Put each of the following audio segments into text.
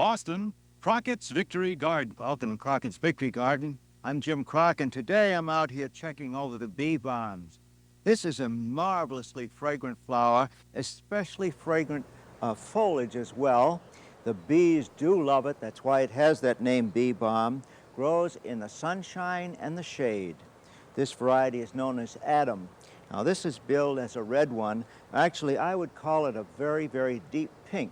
Boston, Crockett's Victory Garden. Welcome to Crockett's Victory Garden. I'm Jim Crockett, and today I'm out here checking over the bee balms. This is a marvelously fragrant flower, especially fragrant foliage as well. The bees do love it. That's why it has that name, bee balm. Grows in the sunshine and the shade. This variety is known as Adam. Now this is billed as a red one. Actually, I would call it a very, very deep pink.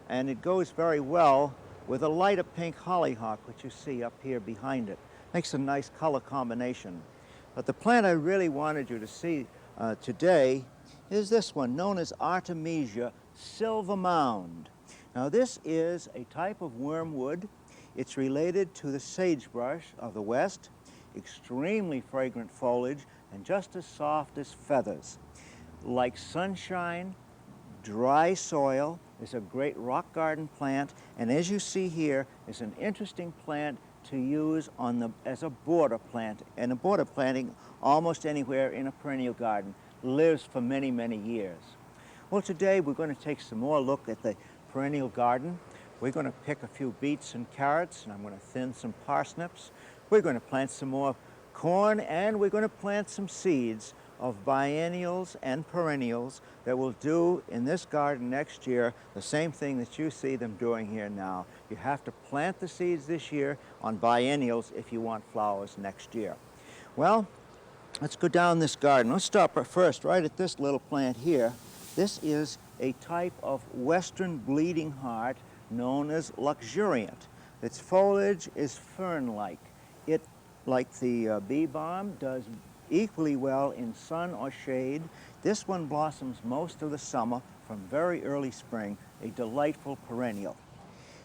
And it goes very well with a lighter pink hollyhock, which you see up here behind it. Makes a nice color combination. But the plant I really wanted you to see today is this one, known as Artemisia silver mound. Now this is a type of wormwood. It's related to the sagebrush of the West. Extremely fragrant foliage and just as soft as feathers. Like sunshine, dry soil, is a great rock garden plant, and as you see here, is an interesting plant to use as a border plant, and a border planting almost anywhere in a perennial garden. Lives for many, many years. Well, today we're going to take some more look at the perennial garden. We're going to pick a few beets and carrots, and I'm going to thin some parsnips. We're going to plant some more corn, and we're going to plant some seeds of biennials and perennials that will do in this garden next year the same thing that you see them doing here now. You have to plant the seeds this year on biennials if you want flowers next year. Well, let's go down this garden. Let's stop first right at this little plant here. This is a type of western bleeding heart known as luxuriant. Its foliage is fern-like. It, like the bee balm, does equally well in sun or shade. This one blossoms most of the summer from very early spring, a delightful perennial.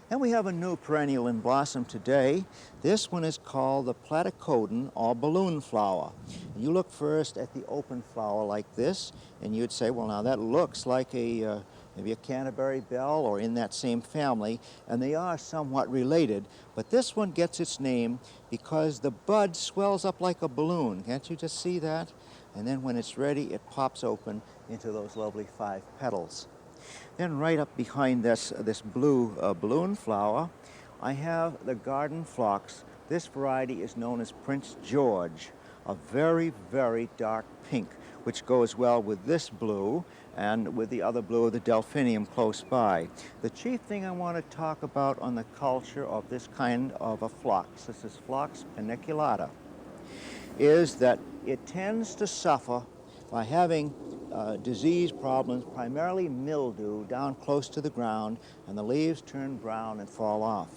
And we have a new perennial in blossom today. This one is called the platycodon or balloon flower. You look first at the open flower like this, and you'd say, well, now that looks like maybe a Canterbury bell or in that same family, and they are somewhat related. But this one gets its name because the bud swells up like a balloon. Can't you just see that? And then when it's ready, it pops open into those lovely 5 petals. Then right up behind this blue balloon flower, I have the garden phlox. This variety is known as Prince George, a very, very dark pink, which goes well with this blue and with the other blue of the delphinium close by. The chief thing I want to talk about on the culture of this kind of a phlox, this is Phlox paniculata, is that it tends to suffer by having disease problems, primarily mildew, down close to the ground, and the leaves turn brown and fall off.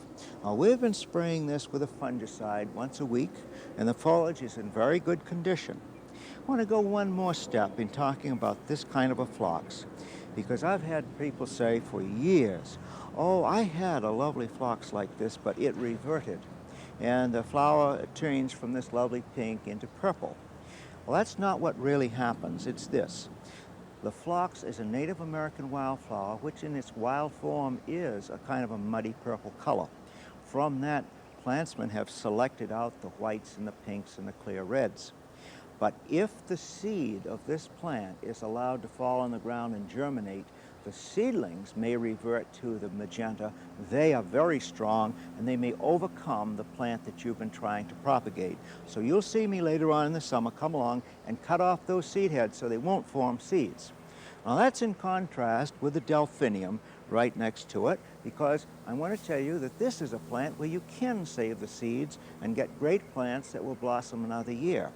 Now, we've been spraying this with a fungicide once a week, and the foliage is in very good condition. I want to go one more step in talking about this kind of a phlox, because I've had people say for years, oh, I had a lovely phlox like this, but it reverted, and the flower changed from this lovely pink into purple. Well, that's not what really happens. It's this. The phlox is a Native American wildflower, which in its wild form is a kind of a muddy purple color. From that, plantsmen have selected out the whites and the pinks and the clear reds. But if the seed of this plant is allowed to fall on the ground and germinate, the seedlings may revert to the magenta. They are very strong, and they may overcome the plant that you've been trying to propagate. So you'll see me later on in the summer come along and cut off those seed heads so they won't form seeds. Now that's in contrast with the delphinium right next to it, because I want to tell you that this is a plant where you can save the seeds and get great plants that will blossom another year.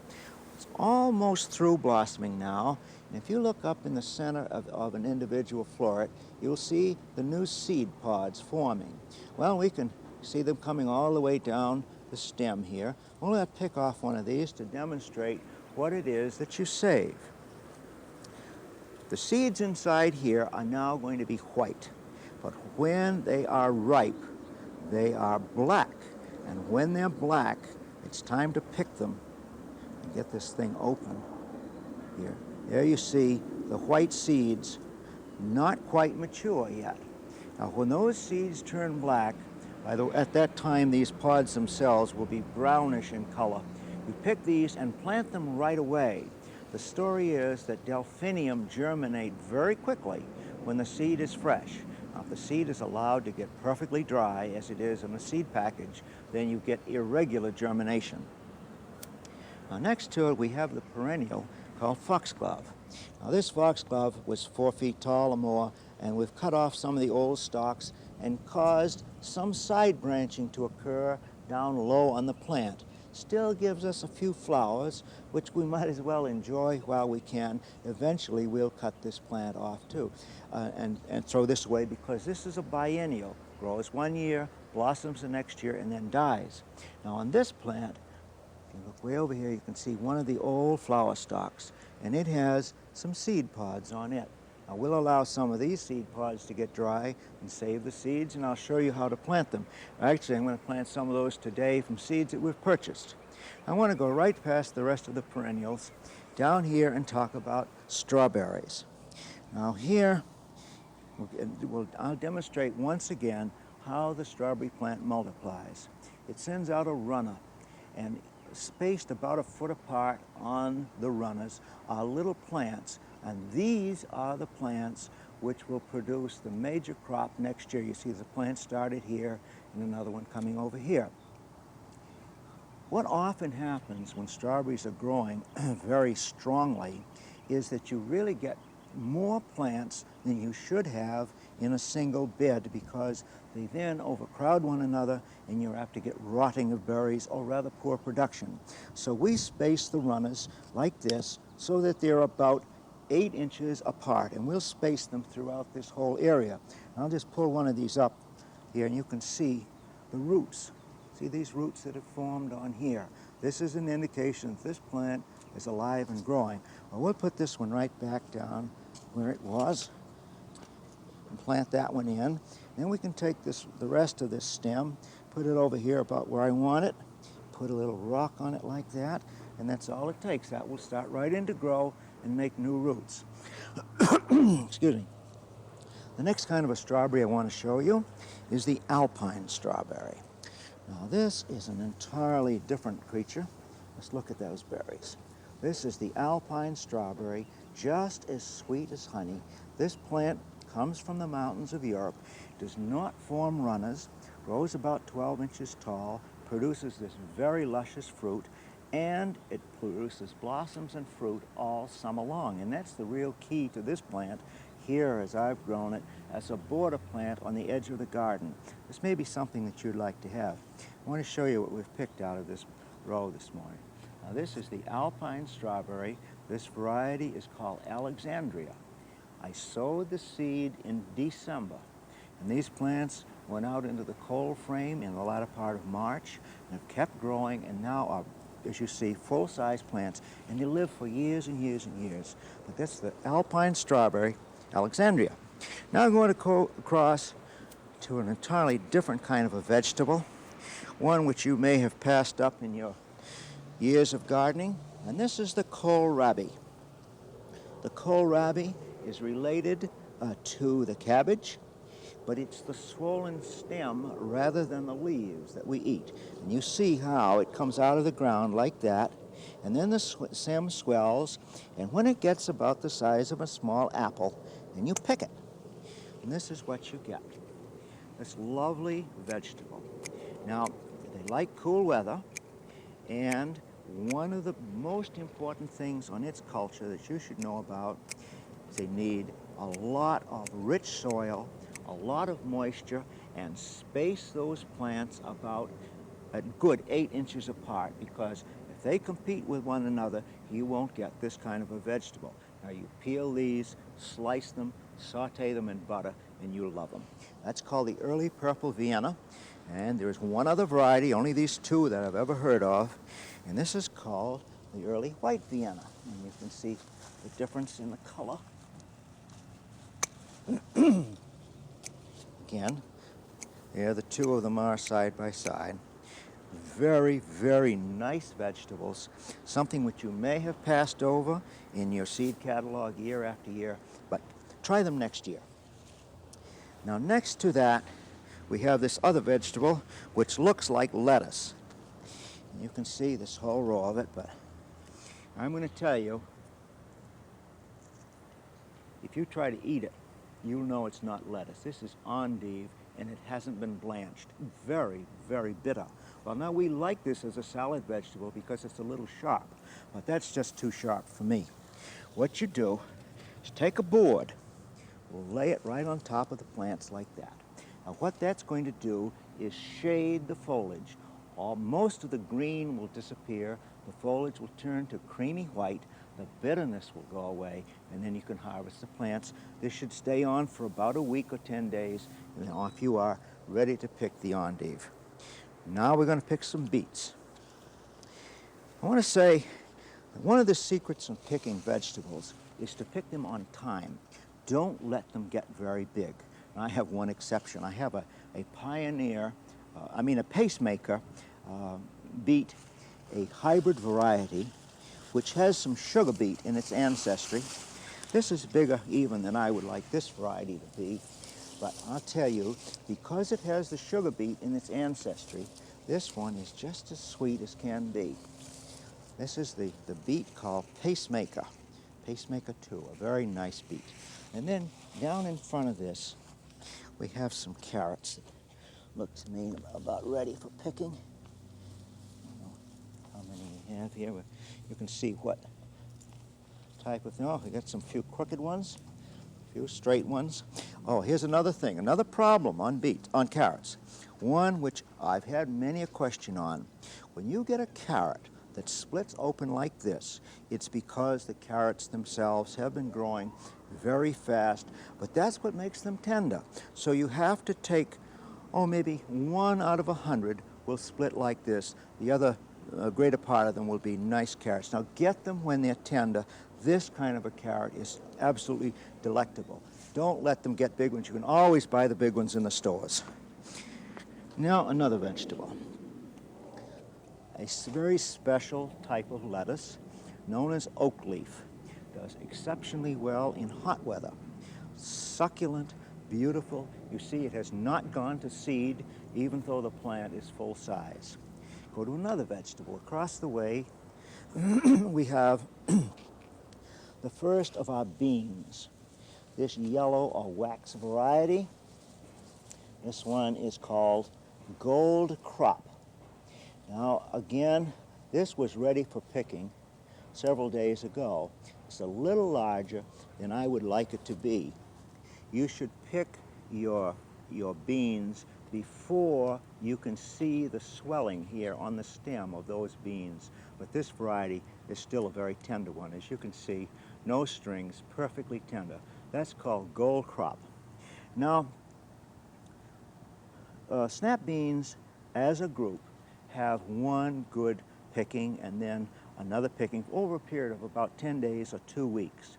It's almost through blossoming now. And if you look up in the center of an individual floret, you'll see the new seed pods forming. Well, we can see them coming all the way down the stem here. We're going to pick off one of these to demonstrate what it is that you save. The seeds inside here are now going to be white, but when they are ripe, they are black. And when they're black, it's time to pick them and get this thing open here. There you see the white seeds, not quite mature yet. Now, when those seeds turn black, at that time these pods themselves will be brownish in color. You pick these and plant them right away. The story is that delphinium germinate very quickly when the seed is fresh. Now, if the seed is allowed to get perfectly dry, as it is in the seed package, then you get irregular germination. Now, next to it, we have the perennial called foxglove. Now, this foxglove was 4 feet tall or more, and we've cut off some of the old stalks and caused some side branching to occur down low on the plant. Still gives us a few flowers, which we might as well enjoy while we can. Eventually, we'll cut this plant off too and throw this away, because this is a biennial. Grows 1 year, blossoms the next year, and then dies. Now, on this plant, if you look way over here, you can see one of the old flower stalks, and it has some seed pods on it. Now, we'll allow some of these seed pods to get dry and save the seeds, and I'll show you how to plant them. Actually, I'm going to plant some of those today from seeds that we've purchased. I want to go right past the rest of the perennials down here and talk about strawberries. Now here, I'll demonstrate once again how the strawberry plant multiplies. It sends out a runner, and spaced about 1 foot apart on the runners are little plants, and these are the plants which will produce the major crop next year. You see the plant started here and another one coming over here. What often happens when strawberries are growing very strongly is that you really get more plants than you should have in a single bed, because they then overcrowd one another and you're apt to get rotting of berries or rather poor production. So we space the runners like this so that they're about 8 inches apart, and we'll space them throughout this whole area. I'll just pull one of these up here and you can see the roots. See these roots that have formed on here? This is an indication that this plant is alive and growing. Well, we'll put this one right back down where it was and plant that one in. Then we can take the rest of this stem, put it over here about where I want it, put a little rock on it like that, and that's all it takes. That will start right in to grow and make new roots. Excuse me. The next kind of a strawberry I want to show you is the alpine strawberry. Now this is an entirely different creature. Let's look at those berries. This is the alpine strawberry, just as sweet as honey. This plant comes from the mountains of Europe, does not form runners, grows about 12 inches tall, produces this very luscious fruit, and it produces blossoms and fruit all summer long. And that's the real key to this plant here, as I've grown it, as a border plant on the edge of the garden. This may be something that you'd like to have. I want to show you what we've picked out of this row this morning. Now, this is the alpine strawberry. This variety is called Alexandria. I sowed the seed in December, and these plants went out into the cold frame in the latter part of March and have kept growing, and now are, as you see, full-size plants, and they live for years and years and years. But that's the alpine strawberry, Alexandria. Now I'm going to go across to an entirely different kind of a vegetable, one which you may have passed up in your years of gardening, and this is the kohlrabi. The kohlrabi is related to the cabbage, but it's the swollen stem rather than the leaves that we eat. And you see how it comes out of the ground like that, and then the stem swells, and when it gets about the size of a small apple, then you pick it. And this is what you get, this lovely vegetable. Now, they like cool weather, and one of the most important things on its culture that you should know about is they need a lot of rich soil, a lot of moisture, and space those plants about a good 8 inches apart, because if they compete with one another, you won't get this kind of a vegetable. Now you peel these, slice them, saute them in butter, and you'll love them. That's called the early purple Vienna, and there's one other variety, only these two that I've ever heard of, and this is called the early white Vienna. And you can see the difference in the color. Again, there the two of them are side by side. Very, very nice vegetables, something which you may have passed over in your seed catalog year after year, but try them next year. Now next to that, we have this other vegetable which looks like lettuce. And you can see this whole row of it, but I'm going to tell you, if you try to eat it, you'll know it's not lettuce. This is endive, and it hasn't been blanched. Very, very bitter. Well, now we like this as a salad vegetable because it's a little sharp, but that's just too sharp for me. What you do is take a board, lay it right on top of the plants like that. Now what that's going to do is shade the foliage. Most of the green will disappear, the foliage will turn to creamy white, the bitterness will go away, and then you can harvest the plants. This should stay on for about a week or 10 days, and then off you are, ready to pick the endive. Now we're going to pick some beets. I want to say that one of the secrets in picking vegetables is to pick them on time. Don't let them get very big. And I have one exception. I have a pacemaker beet, a hybrid variety, which has some sugar beet in its ancestry. This is bigger even than I would like this variety to be, but I'll tell you, because it has the sugar beet in its ancestry, this one is just as sweet as can be. This is the beet called Pacemaker, Pacemaker 2, a very nice beet. And then down in front of this, we have some carrots that look to me about ready for picking. I don't know how many we have here, but you can see what type of thing. Oh, we got some few crooked ones, a few straight ones. Oh, here's another thing, another problem on carrots. One which I've had many a question on. When you get a carrot that splits open like this, it's because the carrots themselves have been growing very fast, but that's what makes them tender. So you have to take, maybe 1 out of 100 will split like this. The other greater part of them will be nice carrots. Now get them when they're tender. This kind of a carrot is absolutely delectable. Don't let them get big ones. You can always buy the big ones in the stores. Now another vegetable. A very special type of lettuce known as oak leaf. Does exceptionally well in hot weather. Succulent, beautiful. You see it has not gone to seed even though the plant is full size. Go to another vegetable. Across the way we have the first of our beans. This yellow or wax variety. This one is called Gold Crop. Now again, this was ready for picking several days ago. It's a little larger than I would like it to be. You should pick your beans before you can see the swelling here on the stem of those beans. But this variety is still a very tender one. As you can see, no strings, perfectly tender. That's called Gold Crop. Now, snap beans as a group have one good picking and then another picking over a period of about 10 days or 2 weeks.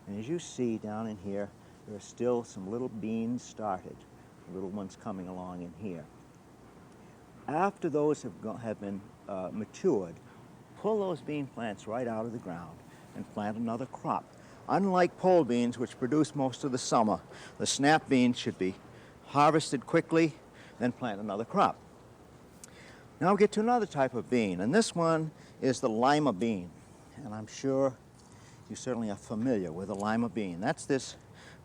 And as you see down in here, there are still some little beans started, little ones coming along in here. After those have been matured, pull those bean plants right out of the ground and plant another crop. Unlike pole beans, which produce most of the summer, the snap beans should be harvested quickly, then plant another crop. Now we get to another type of bean, and this one is the Lima bean. And I'm sure you certainly are familiar with the Lima bean. That's this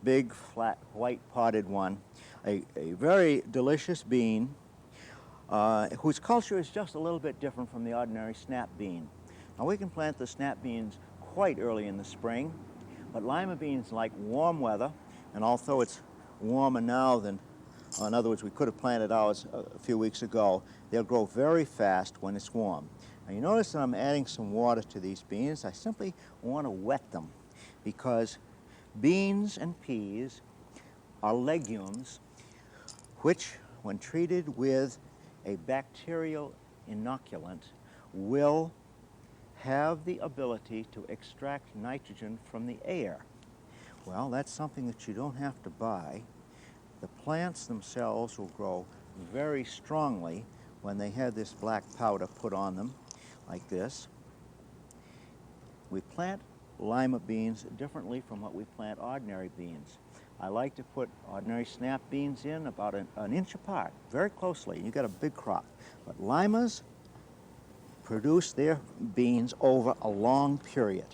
big, flat, white potted one, a very delicious bean whose culture is just a little bit different from the ordinary snap bean. Now we can plant the snap beans quite early in the spring, but Lima beans like warm weather, and although it's warmer now than, in other words, we could have planted ours a few weeks ago, they'll grow very fast when it's warm. Now you notice that I'm adding some water to these beans. I simply want to wet them because beans and peas are legumes which, when treated with a bacterial inoculant, will have the ability to extract nitrogen from the air. Well, that's something that you don't have to buy. The plants themselves will grow very strongly when they have this black powder put on them, like this. We plant Lima beans differently from what we plant ordinary beans. I like to put ordinary snap beans in about an inch apart, very closely. You get a big crop. But Limas produce their beans over a long period.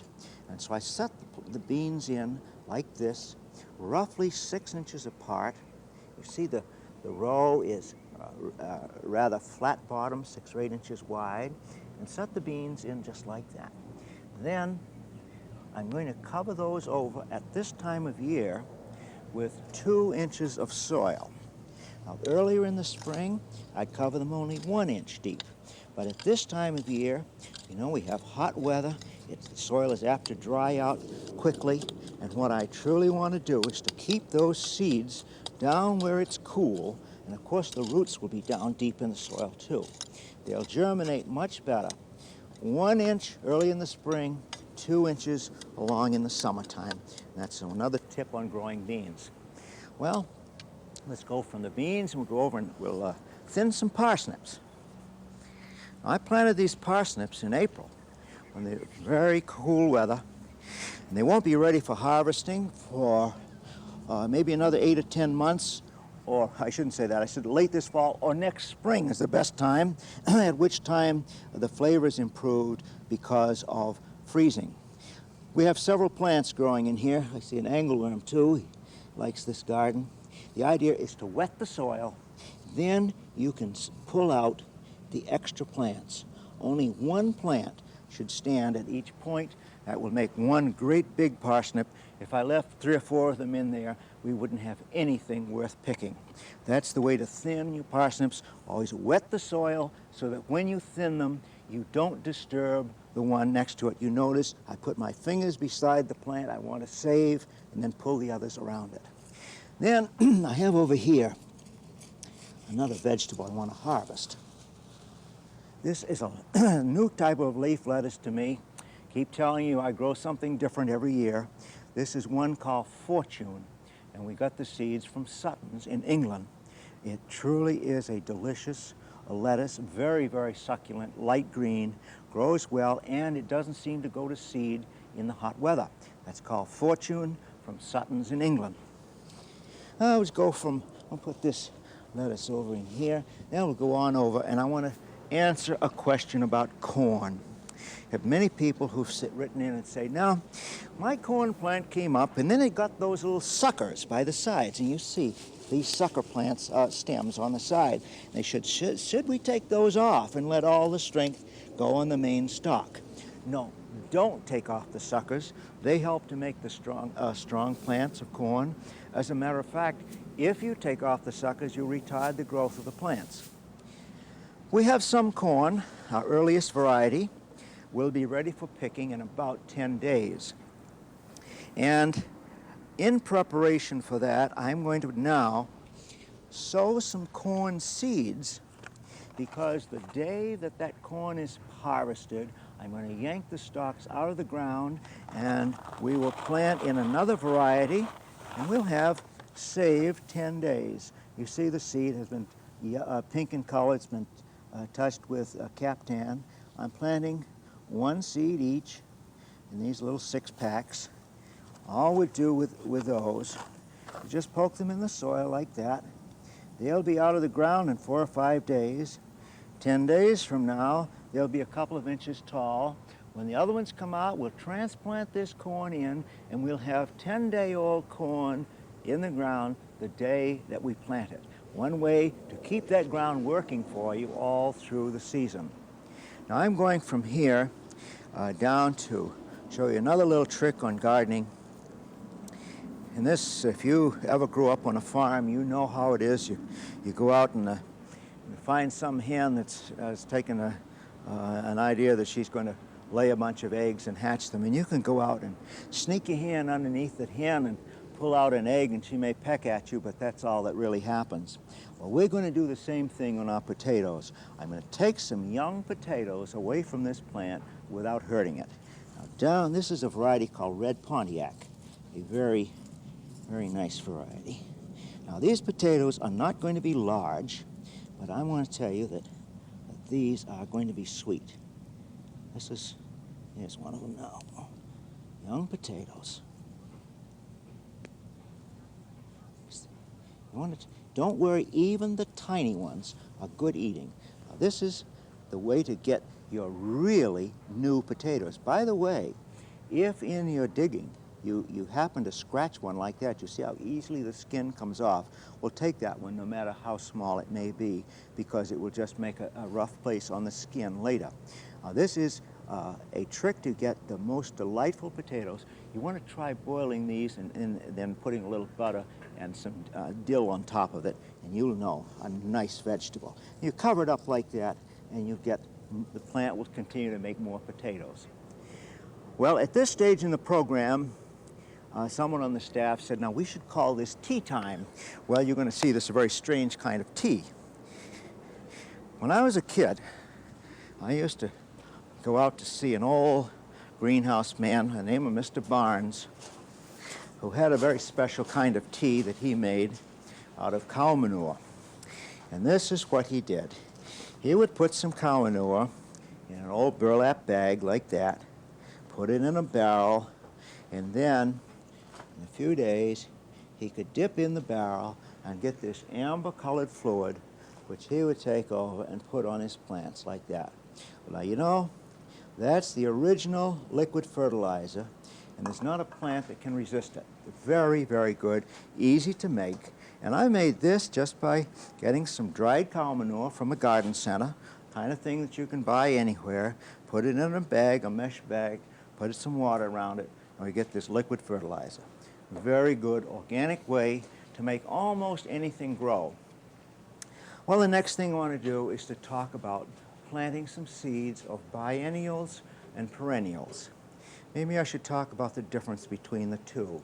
And so I set the beans in like this, roughly 6 inches apart. You see the row is rather flat bottom, 6 or 8 inches wide, and set the beans in just like that. Then I'm going to cover those over at this time of year with 2 inches of soil. Now, earlier in the spring, I'd cover them only 1 inch deep. But at this time of year, you know, we have hot weather. The soil is apt to dry out quickly. And what I truly want to do is to keep those seeds down where it's cool. And of course, the roots will be down deep in the soil too. They'll germinate much better. 1 inch early in the spring, 2 inches along in the summertime. And that's another tip on growing beans. Well, let's go from the beans and we'll go over and we'll thin some parsnips. Now, I planted these parsnips in April when they're very cool weather, and they won't be ready for harvesting for maybe another 8 or 10 months, or I shouldn't say that, I said late this fall or next spring is the best time, at which time the flavor is improved because of freezing. We have several plants growing in here. I see an angleworm too. He likes this garden. The idea is to wet the soil, then you can pull out the extra plants. Only one plant should stand at each point. That will make one great big parsnip. If I left 3 or 4 of them in there, we wouldn't have anything worth picking. That's the way to thin your parsnips. Always wet the soil so that when you thin them, you don't disturb the one next to it. You notice I put my fingers beside the plant I want to save and then pull the others around it. Then I have over here another vegetable I want to harvest. This is a new type of leaf lettuce to me. Keep telling you I grow something different every year. This is one called Fortune, and we got the seeds from Sutton's in England. It truly is a delicious lettuce, very, very succulent, light green, grows well, and it doesn't seem to go to seed in the hot weather. That's called Fortune from Sutton's in England. I'll put this lettuce over in here. Then we'll go on over, and I want to answer a question about corn. I have many people who've written in and say, now, my corn plant came up, and then it got those little suckers by the sides, and you see these sucker plants, stems on the side. They should we take those off and let all the strength go on the main stalk? No, don't take off the suckers. They help to make the strong plants of corn. As a matter of fact, if you take off the suckers, you retard the growth of the plants. We have some corn. Our earliest variety will be ready for picking in about 10 days. And in preparation for that, I'm going to now sow some corn seeds, because the day that that corn is harvested, I'm going to yank the stalks out of the ground and we will plant in another variety, and we'll have saved 10 days. You see the seed has been pink in color. It's been touched with Captan. I'm planting 1 seed each in these little 6-packs. All we do with those, you just poke them in the soil like that. They'll be out of the ground in 4 or 5 days. 10 days from now, they'll be a couple of inches tall. When the other ones come out, we'll transplant this corn in, and we'll have 10-day-old corn in the ground the day that we plant it. One way to keep that ground working for you all through the season. Now I'm going from here down to show you another little trick on gardening. And this, if you ever grew up on a farm, you know how it is. You go out and you find some hen that's taken an idea that she's going to lay a bunch of eggs and hatch them. And you can go out and sneak your hand underneath that hen and pull out an egg, and she may peck at you, but that's all that really happens. Well, we're going to do the same thing on our potatoes. I'm going to take some young potatoes away from this plant without hurting it. Now this is a variety called Red Pontiac, a very, very nice variety. Now these potatoes are not going to be large, but I want to tell you that these are going to be sweet. Here's one of them now. Young potatoes. Don't worry, even the tiny ones are good eating. Now, this is the way to get your really new potatoes. By the way, if in your digging you happen to scratch one like that, you see how easily the skin comes off. Well, take that one, no matter how small it may be, because it will just make a rough place on the skin later. This is a trick to get the most delightful potatoes. You want to try boiling these and then putting a little butter and some dill on top of it, and you'll know a nice vegetable. You cover it up like that, and you get the plant will continue to make more potatoes. Well, at this stage in the program, someone on the staff said, now we should call this tea time. Well, you're going to see this is a very strange kind of tea. When I was a kid, I used to go out to see an old greenhouse man, the name of Mr. Barnes, who had a very special kind of tea that he made out of cow manure. And this is what he did. He would put some cow manure in an old burlap bag like that, put it in a barrel, and then in a few days he could dip in the barrel and get this amber-colored fluid, which he would take over and put on his plants like that. Well, now, you know, that's the original liquid fertilizer, and there's not a plant that can resist it. Very, very good, easy to make. And I made this just by getting some dried cow manure from a garden center, kind of thing that you can buy anywhere, put it in a bag, a mesh bag, put some water around it, and we get this liquid fertilizer. Very good organic way to make almost anything grow. Well, the next thing I want to do is to talk about planting some seeds of biennials and perennials. Maybe I should talk about the difference between the two.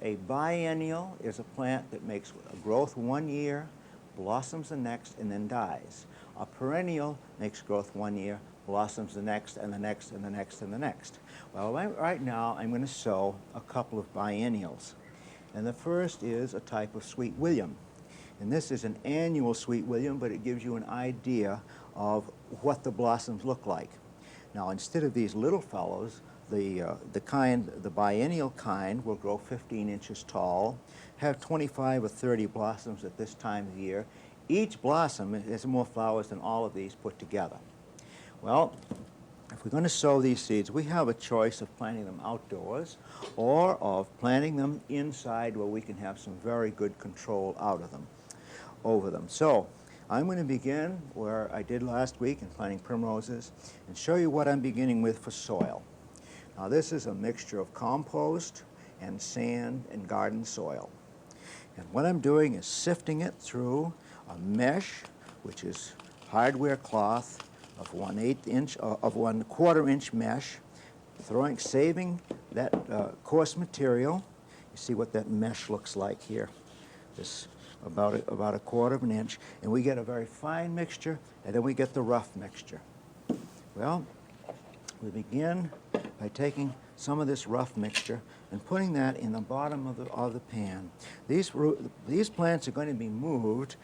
A biennial is a plant that makes a growth one year, blossoms the next, and then dies. A perennial makes growth one year, blossoms the next, and the next, and the next, and the next. Well, right now I'm going to sow a couple of biennials. And the first is a type of Sweet William. And this is an annual Sweet William, but it gives you an idea of what the blossoms look like. Now, instead of these little fellows, the biennial kind will grow 15 inches tall, have 25 or 30 blossoms at this time of year. Each blossom has more flowers than all of these put together. Well, if we're going to sow these seeds, we have a choice of planting them outdoors or of planting them inside where we can have some very good control over them. So I'm going to begin where I did last week in planting primroses and show you what I'm beginning with for soil. Now, this is a mixture of compost and sand and garden soil. And what I'm doing is sifting it through a mesh, which is hardware cloth of 1/4 inch mesh, saving that coarse material. You see what that mesh looks like here. This about 1/4 inch, and we get a very fine mixture, and then we get the rough mixture. Well, we begin by taking some of this rough mixture and putting that in the bottom of the pan. These plants are going to be moved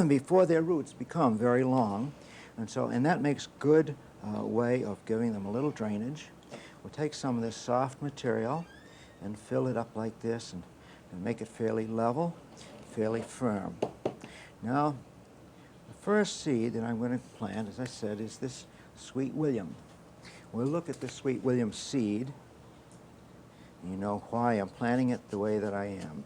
before their roots become very long, and that makes good way of giving them a little drainage. We'll take some of this soft material and fill it up like this and make it fairly level, fairly firm. Now, the first seed that I'm going to plant, as I said, is this Sweet William. We'll look at the Sweet William seed. You know why I'm planting it the way that I am.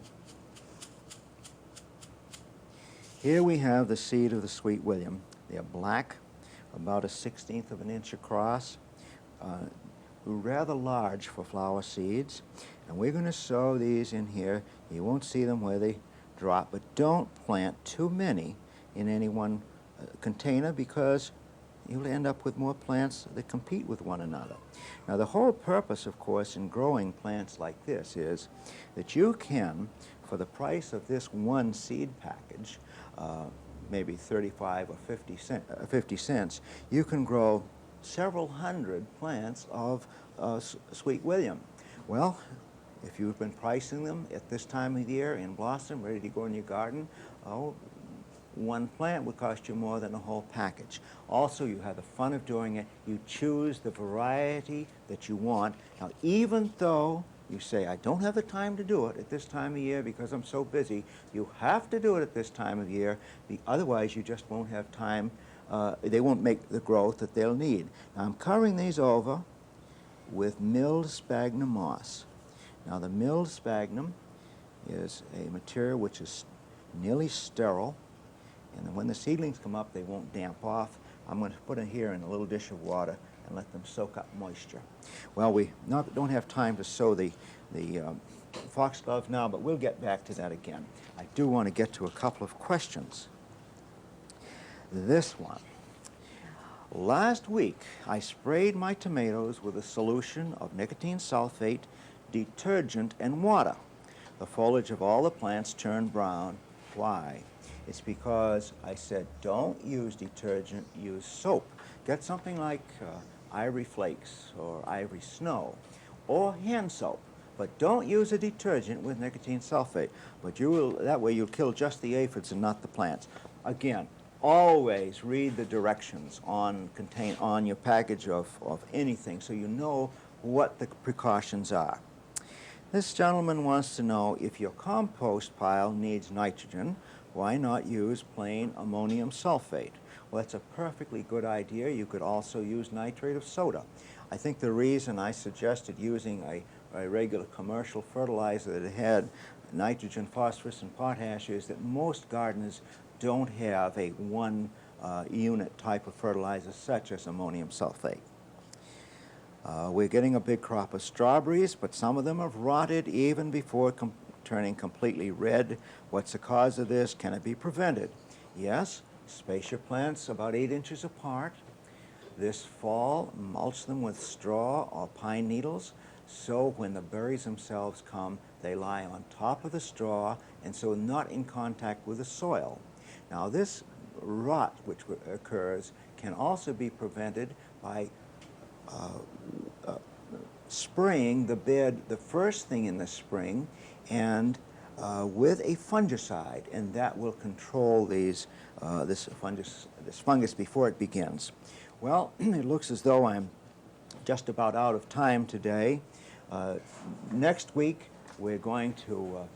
Here we have the seed of the Sweet William. They're black, about 1/16 of an inch across, rather large for flower seeds. And we're going to sow these in here. You won't see them where they drop, but don't plant too many in any one container because you'll end up with more plants that compete with one another. Now, the whole purpose, of course, in growing plants like this is that you can, for the price of this one seed package, maybe 35 or 50 cents, you can grow several hundred plants of Sweet William. Well, if you've been pricing them at this time of year in blossom, ready to go in your garden, one plant would cost you more than a whole package. Also, you have the fun of doing it. You choose the variety that you want. Now, even though you say, I don't have the time to do it at this time of year because I'm so busy, you have to do it at this time of year. Otherwise, you just won't have time. They won't make the growth that they'll need. Now, I'm covering these over with milled sphagnum moss. Now the milled sphagnum is a material which is nearly sterile, and then when the seedlings come up they won't damp off. I'm going to put it here in a little dish of water and let them soak up moisture. Well, we don't have time to sew the foxglove now, but we'll get back to that again. I do want to get to a couple of questions. This one. Last week, I sprayed my tomatoes with a solution of nicotine sulfate, detergent, and water. The foliage of all the plants turned brown. Why? It's because I said, don't use detergent, use soap. Get something like ivory flakes or ivory snow or hand soap. But don't use a detergent with nicotine sulfate. But that way you'll kill just the aphids and not the plants. Again, always read the directions on your package of anything so you know what the precautions are. This gentleman wants to know if your compost pile needs nitrogen, why not use plain ammonium sulfate? Well, that's a perfectly good idea. You could also use nitrate of soda. I think the reason I suggested using a regular commercial fertilizer that had nitrogen, phosphorus, and potash is that most gardeners don't have a one unit type of fertilizer such as ammonium sulfate. We're getting a big crop of strawberries, but some of them have rotted even before turning completely red. What's the cause of this? Can it be prevented? Yes, space your plants about 8 inches apart. This fall, mulch them with straw or pine needles, so when the berries themselves come, they lie on top of the straw and so not in contact with the soil. Now this rot which occurs can also be prevented by spraying the bed the first thing in the spring and with a fungicide, and that will control this fungus before it begins. Well, it looks as though I'm just about out of time today. Next week we're going to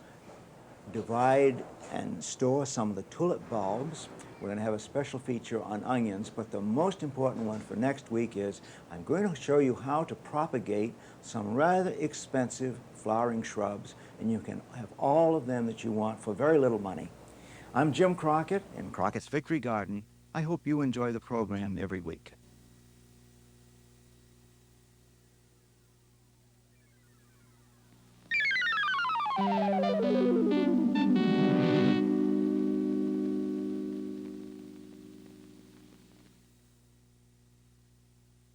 divide and store some of the tulip bulbs. We're going to have a special feature on onions, but the most important one for next week is I'm going to show you how to propagate some rather expensive flowering shrubs, and you can have all of them that you want for very little money. I'm Jim Crockett in Crockett's Victory Garden. I hope you enjoy the program every week.